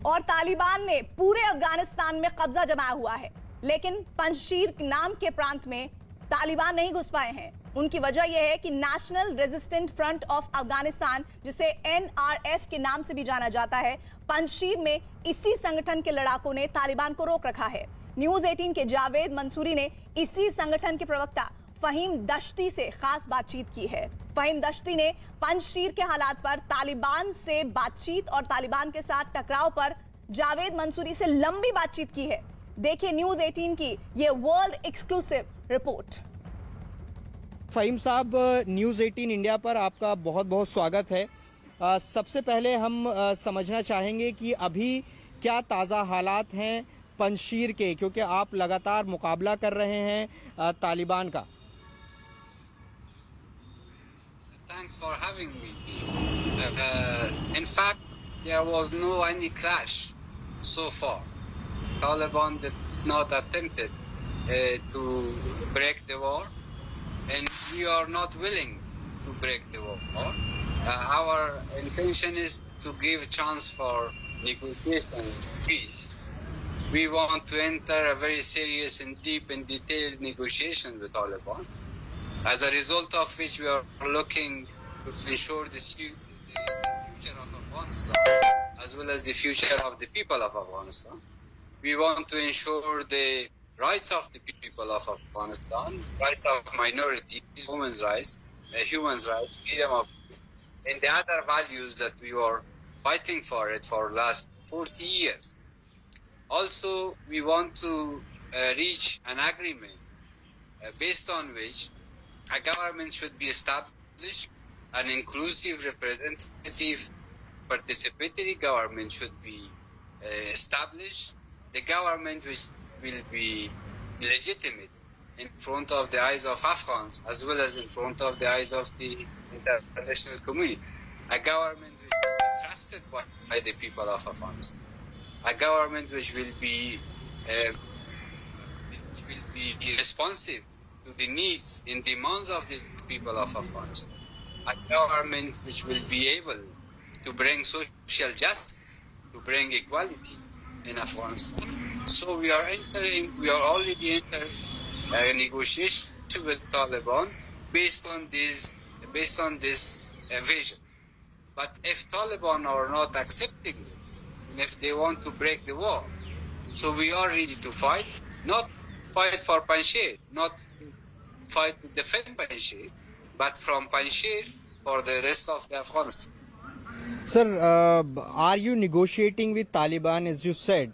और तालिबान ने पूरे अफगानिस्तान में कब्जा जमाया हुआ है, लेकिन पंजशीर नाम के प्रांत में तालिबान नहीं घुस पाए हैं। उनकी वजह यह है कि national resistant front of Afghanistan, जिसे एनआरएफ के नाम से भी जाना जाता है, पंजशीर में इसी संगठन के लड़ाकों ने तालिबान को रोक रखा है। न्यूज 18 के जावेद मंसूरी ने इसी संगठन के प्रवक्ता फहीम दश्ती से खास बातचीत की है। फहीम दश्ती ने पंजशीर के हालात पर, तालिबान से बातचीत और तालिबान के साथ टकराव पर जावेद मंसूरी से लंबी बातचीत की है। देखिए न्यूज 18 की ये वर्ल्ड एक्सक्लूसिव रिपोर्ट। फहीम साहब, न्यूज़ 18 इंडिया पर आपका बहुत बहुत स्वागत है। सबसे पहले हम समझना चाहेंगे कि अभी क्या ताज़ा हालात हैं पंजशीर के, क्योंकि आप लगातार मुकाबला कर रहे हैं तालिबान का। Thanks for having me. In fact, there was no any clash so far. Taliban did not attempted to break the war, and we are not willing to break the war. Our intention is to give a chance for negotiation, peace. We want to enter a very serious and deep and detailed negotiation with Taliban, as a result of which we are looking to ensure the future of Afghanistan, as well as the future of the people of Afghanistan. We want to ensure the rights of the people of Afghanistan, rights of minorities, women's rights, human rights, freedom of, and the other values that we were fighting for it for last 40 years. Also, we want to reach an agreement based on which a government should be established, an inclusive, representative, participatory government should be established, the government which will be legitimate in front of the eyes of Afghans as well as in front of the eyes of the international community, a government which will be trusted by the people of Afghanistan, a government which will be responsive to the needs and demands of the people of Afghanistan, a government which will be able to bring social justice, to bring equality in Afghanistan. So we are already entering a negotiation with Taliban based on this vision. But if Taliban are not accepting this, and if they want to break the war, so we are ready to fight, not fight for Panjshir, not fight to defend Panjshir, but from Panjshir for the rest of the Afghanistan. Sir, are you negotiating with Taliban as you said?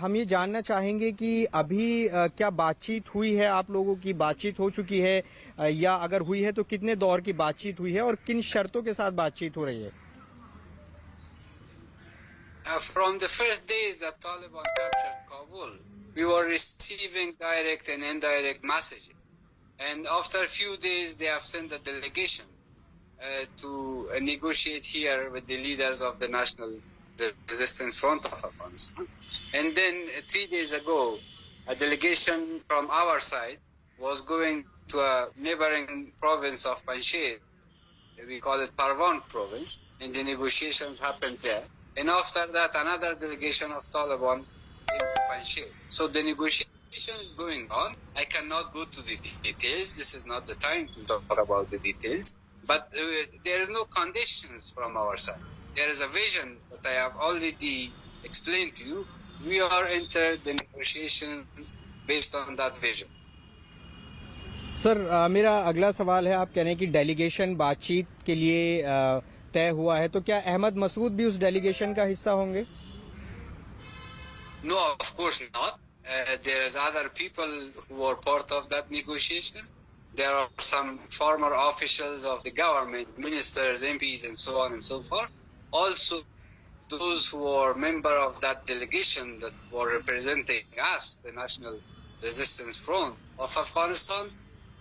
हम ये जानना चाहेंगे कि अभी क्या बातचीत हुई है, आप लोगों की बातचीत हो चुकी है, या अगर हुई है तो कितने दौर की बातचीत हुई है और किन शर्तों के साथ बातचीत हो रही है? From the first days that Taliban captured Kabul, we were receiving direct and indirect messages. And after a few days, they have sent a delegation to negotiate here with the leaders of the National Resistance Front of Afghanistan. And then 3 days ago, a delegation from our side was going to a neighboring province of Panjshir. We call it Parwan province, and the negotiations happened there. And after that, another delegation of Taliban came to Panjshir. So the negotiation is going on. I cannot go to the details. This is not the time to talk about the details. But there is no conditions from our side. There is a vision that I have already explained to you. We are entered the negotiations based on that vision. Sir, मेरा अगला सवाल है, आप कह रहे हैं कि delegation बातचीत के लिए तय हुआ है, तो क्या अहमद मसूद भी उस डेलीगेशन का हिस्सा होंगे? No, of course not. There is other people who are part of that negotiation. There are some former officials of the government, ministers, MPs, and so on and so forth. Also, those who are member of that delegation that were representing us, the National Resistance Front of Afghanistan,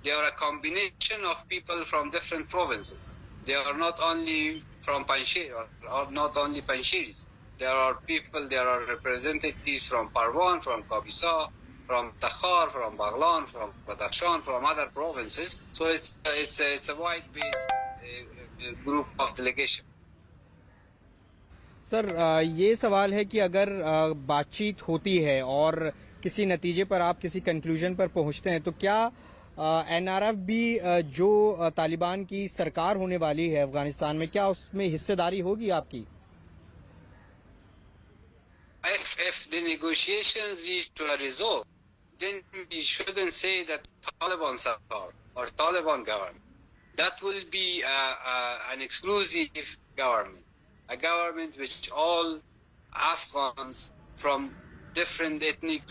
they are a combination of people from different provinces. They are not only from Panjshir or not only Panjshiris. There are people, there are representatives from Parwan, from Kabisa, from Takhar, from Baghlan, from Badakhshan, from other provinces. So it's a wide-based group of delegation. Sir ये सवाल है कि अगर बातचीत होती है और किसी नतीजे पर आप किसी कंक्लूजन पर पहुंचते हैं तो क्या एनआरएफ भी जो तालिबान की सरकार होने वाली है अफगानिस्तान में, क्या उसमें हिस्सेदारी होगी आपकी? If the negotiations lead to a result, then we shouldn't say that Taliban support or Taliban government. That will be an exclusive government, a government which all Afghans from different ethnic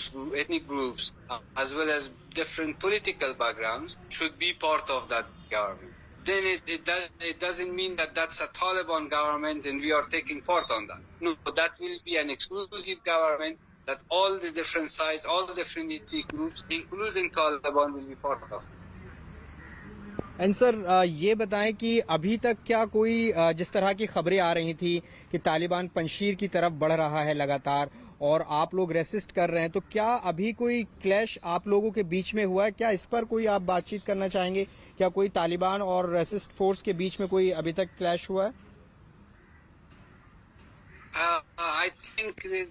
groups as well as different political backgrounds should be part of that government. Then it doesn't mean that that's a Taliban government and we are taking part on that. No, that will be an exclusive government that all the different sides, all the different ethnic groups, including Taliban, will be part of. And sir ये बताएं कि अभी तक क्या कोई जिस तरह की खबरें आ रही थी कि तालिबान पंजशीर की तरफ बढ़ रहा है लगातार और आप लोग रेसिस्ट कर रहे हैं, तो क्या अभी कोई क्लैश आप लोगों के बीच में हुआ है? क्या इस पर कोई आप बातचीत करना चाहेंगे? क्या कोई तालिबान और रेसिस्ट फोर्स के बीच में कोई अभी तक क्लैश हुआ है? I think there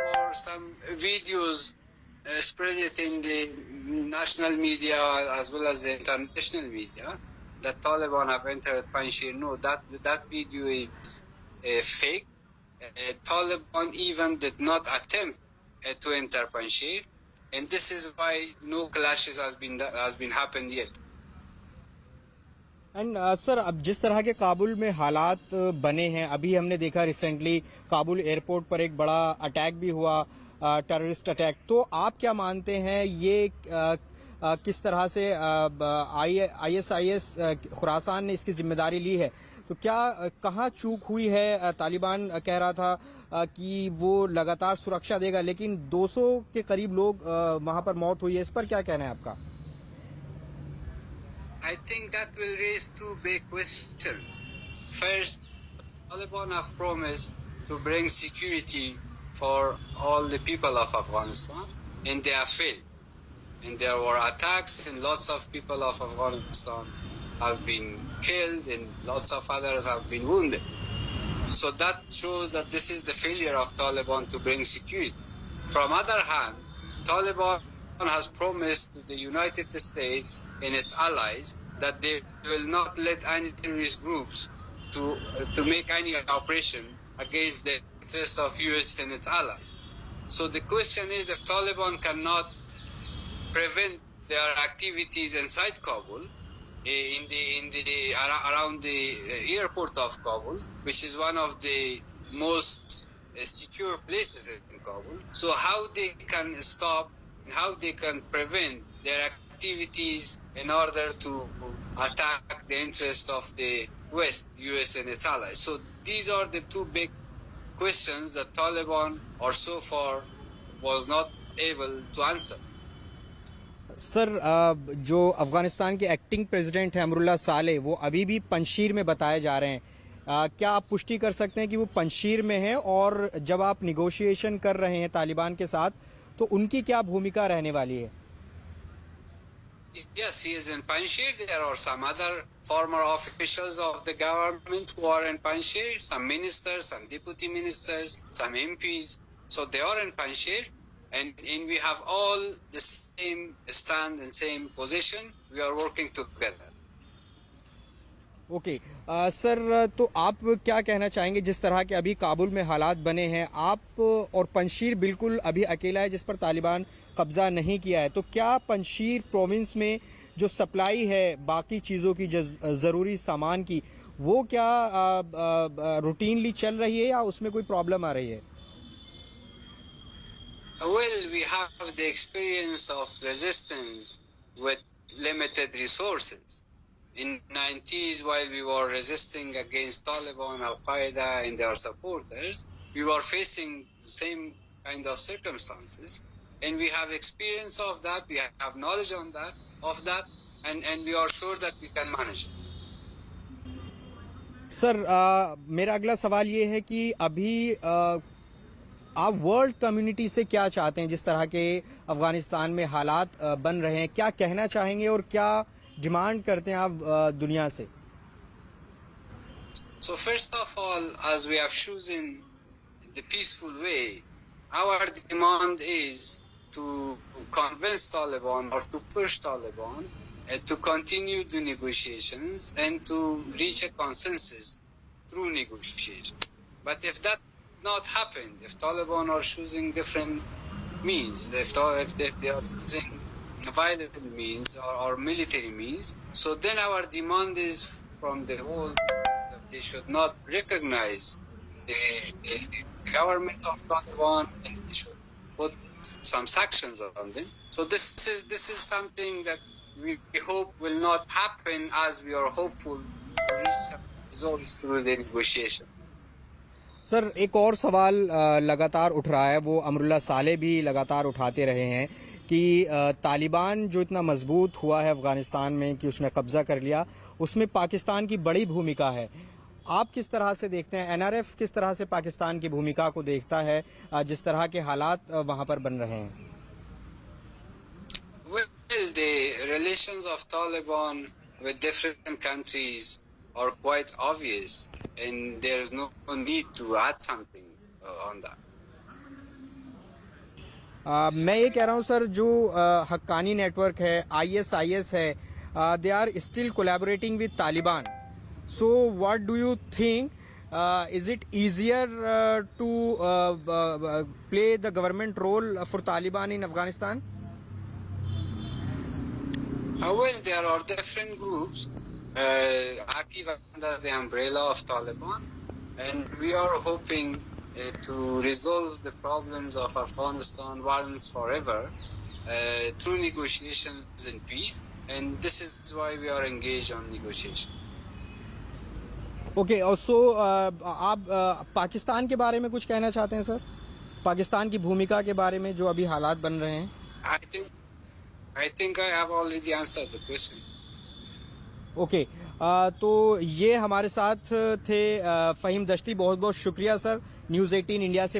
were some videos spread it in the national media as well as the international media that Taliban have entered Panjshir. No, that video is fake. Taliban even did not attempt to enter Panjshir, and this is why no clashes has been happened yet. And sir अब जिस तरह के काबुल में हालात बने हैं, अभी हमने देखा रिसेंटली काबुल एयरपोर्ट पर एक बड़ा अटैक भी हुआ, टेररिस्ट अटैक, तो आप क्या मानते हैं ये किस तरह से ISIS खुरासान ने इसकी जिम्मेदारी ली है? तो क्या कहाँ चूक हुई है? तालिबान कह रहा था कि वो लगातार सुरक्षा देगा, लेकिन 200 के करीब लोग वहां पर मौत हुई है। इस पर क्या कहना है आपका? I think that will raise two big questions. First, Taliban have promised to bring security for all the people of Afghanistan, and they have failed. And there were attacks, and lots of people of Afghanistan have been killed, and lots of others have been wounded. So that shows that this is the failure of Taliban to bring security. From other hand, Taliban has promised to the United States and its allies that they will not let any terrorist groups to make any operation against the interests of US and its allies. So the question is, if Taliban cannot prevent their activities inside Kabul, around the airport of Kabul, which is one of the most secure places in Kabul, so how they can stop, how they can prevent their activities in order to attack the interests of the West, US and its allies. So these are the two big questions that Taliban or so far was not able to answer. Sir जो अफगानिस्तान के acting president हैं अमरुल्लाह साले, वो अभी भी पंजशीर में बताए जा रहे हैं, क्या आप पुष्टि कर सकते हैं कि वो पंजशीर में हैं? और जब आप निगोशिएशन कर रहे हैं तालिबान के साथ, तो उनकी क्या भूमिका रहने वाली है? Yes, he is in Panjshir. There are some other former officials of the government who are in Panjshir, some ministers, some deputy ministers, some MPs. So they are in Panjshir, and we have all the same stand and same position. We are working together. Okay sir, तो आप क्या कहना चाहेंगे जिस तरह के अभी काबुल में हालात बने हैं? आप और पंजशीर बिल्कुल अभी अकेला है जिस पर तालिबान कब्जा नहीं किया है, तो क्या पंजशीर प्रोविंस में जो सप्लाई है बाकी चीज़ों की, ज़रूरी सामान की, वो क्या रूटीनली चल रही है या उसमें कोई प्रॉब्लम आ रही है? Well, we have the experience of resistance with limited resources. In 90s, while we were resisting against Taliban, Al-Qaeda and their supporters, we were facing the same kind of circumstances. And we have experience of that, we have knowledge on that, and we are sure that we can manage it. Sir मेरा अगला सवाल ये है कि अभी आप world community से क्या चाहते हैं? जिस तरह के अफगानिस्तान में हालात बन रहे हैं, क्या कहना चाहेंगे और क्या डिमांड करते हैं आप दुनिया से? So first of all, as we have chosen the peaceful way. Our demand is to convince Taliban or to push Taliban to continue the negotiations and to reach a consensus through negotiation. But if that not happened, if Taliban are choosing different means, if they are choosing violent means or military means, so then our demand is from the whole that they should not recognize the government of Taliban and they should put some sanctions on them. So this is something that we hope will not happen, as we are hopeful to reach some results through the negotiation. Sir एक और सवाल लगातार उठ रहा है, वो अमरुल्लाह साले भी लगातार उठाते रहे हैं कि तालिबान जो इतना मजबूत हुआ है अफगानिस्तान में कि उसने कब्जा कर लिया, उसमें पाकिस्तान की बड़ी भूमिका है। आप किस तरह से देखते हैं, एनआरएफ किस तरह से पाकिस्तान की भूमिका को देखता है जिस तरह के हालात वहां पर बन रहे हैं? Well, the relations of Taliban with different countries are quite obvious, and there is no need to add something on that. मैं ये कह रहा हूँ सर, जो हक्कानी नेटवर्क है, ISIS है, they are still collaborating with Taliban. So what do you think, is it easier to play the government role for Taliban in Afghanistan? Well, there are different groups active under the umbrella of Taliban, and we are hoping to resolve the problems of Afghanistan once forever through negotiations and peace, and this is why we are engaged on negotiation. Okay, और सो आप पाकिस्तान के बारे में कुछ कहना चाहते हैं sir? Pakistan की भूमिका के बारे में जो अभी हालात बन रहे हैं? I think I have already answered the question. Okay, तो ये हमारे साथ थे फ़हीम दश्ती. बहुत बहुत शुक्रिया सर, न्यूज़ 18 इंडिया से